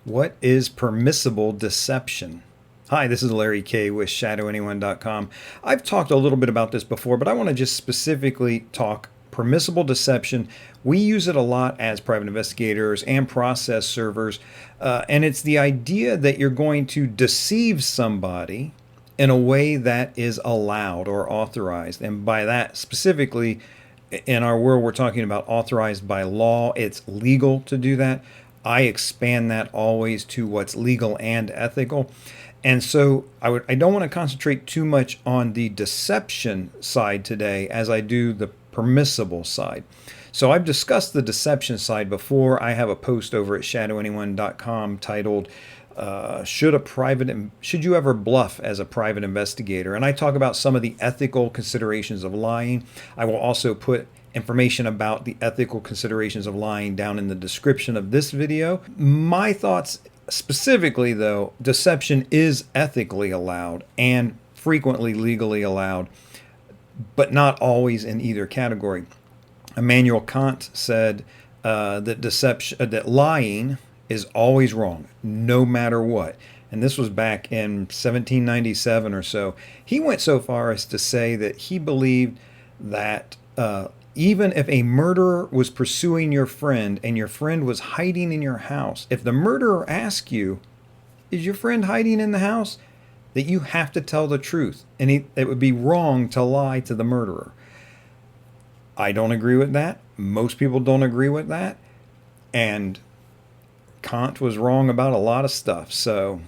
What is permissible deception? Hi, this is Larry K with shadowanyone.com. I've talked a little bit about this before, but I want to just specifically talk permissible deception. We use it a lot as private investigators and process servers, and it's the idea that you're going to deceive somebody in a way that is allowed or authorized. And by that, specifically, in our world, we're talking about authorized by law. It's legal to do that. I expand that always to what's legal and ethical. And so I don't want to concentrate too much on the deception side today as I do the permissible side. So I've discussed the deception side before. I have a post over at shadowanyone.com titled should you ever bluff as a private investigator? And I talk about some of the ethical considerations of lying. I will also put information about the ethical considerations of lying down in the description of this video. My thoughts specifically, though, deception is ethically allowed and frequently legally allowed, but not always in either category. Immanuel Kant said that lying is always wrong, no matter what. And this was back in 1797 or so. He went so far as to say that he believed that even if a murderer was pursuing your friend and your friend was hiding in your house, if the murderer asked you, is your friend hiding in the house? That you have to tell the truth. And it would be wrong to lie to the murderer. I don't agree with that. Most people don't agree with that. And Kant was wrong about a lot of stuff. So,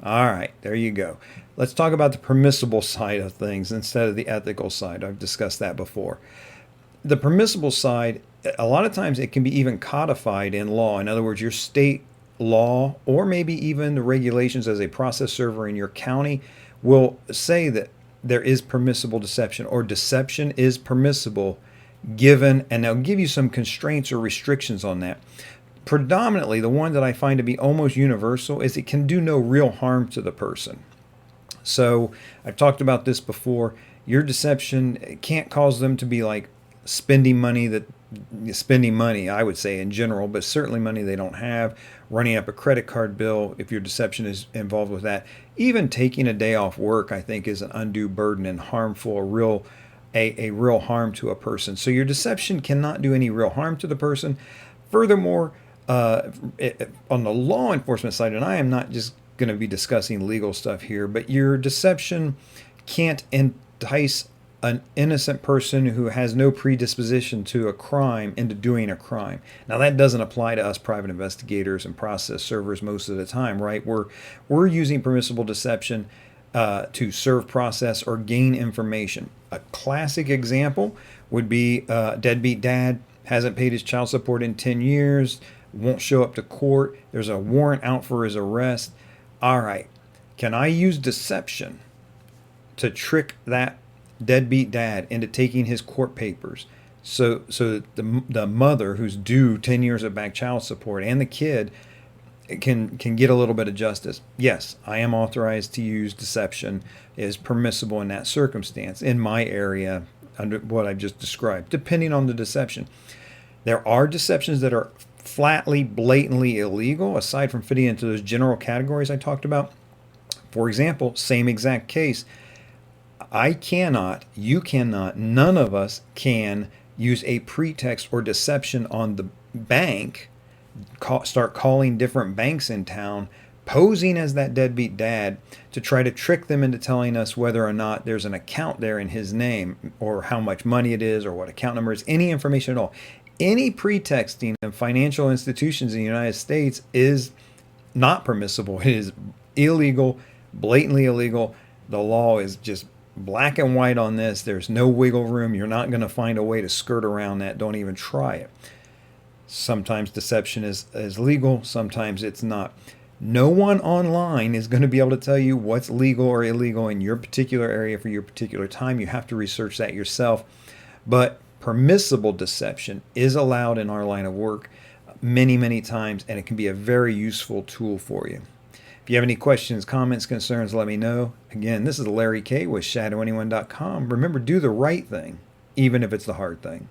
all right, there you go. Let's talk about the permissible side of things instead of the ethical side. I've discussed that before. The permissible side, a lot of times it can be even codified in law. In other words, your state law or maybe even the regulations as a process server in your county will say that there is permissible deception or deception is permissible given, and they'll give you some constraints or restrictions on that. Predominantly, the one that I find to be almost universal is it can do no real harm to the person. So I've talked about this before. Your deception can't cause them to be like spending money, I would say in general, but certainly money they don't have, running up a credit card bill if your deception is involved with that. Even taking a day off work, I think, is an undue burden and harmful, a real harm to a person. So your deception cannot do any real harm to the person. Furthermore, on the law enforcement side, and I am not just going to be discussing legal stuff here, but your deception can't entice an innocent person who has no predisposition to a crime into doing a crime. Now that doesn't apply to us private investigators and process servers most of the time, right? We're using permissible deception to serve process or gain information. A classic example would be deadbeat dad hasn't paid his child support in 10 years, won't show up to court. There's a warrant out for his arrest. All right, can I use deception to trick that deadbeat dad into taking his court papers so the mother who's due 10 years of back child support and the kid can get a little bit of justice? Yes, I am authorized to use deception. It is permissible in that circumstance in my area under what I've just described, depending on the deception. There are deceptions that are flatly, blatantly illegal, aside from fitting into those general categories I talked about. For example, same exact case, I cannot, you cannot, none of us can use a pretext or deception on the bank, start calling different banks in town, posing as that deadbeat dad to try to trick them into telling us whether or not there's an account there in his name or how much money it is or what account number is, any information at all. Any pretexting in financial institutions in the United States is not permissible. It is illegal, blatantly illegal. The law is just black and white on this. There's no wiggle room. You're not going to find a way to skirt around that. Don't even try it. Sometimes deception is legal. Sometimes it's not. No one online is going to be able to tell you what's legal or illegal in your particular area for your particular time. You have to research that yourself. But permissible deception is allowed in our line of work many, many times, and it can be a very useful tool for you. If you have any questions, comments, concerns, let me know. Again, this is Larry K with shadowanyone.com. Remember, do the right thing, even if it's the hard thing.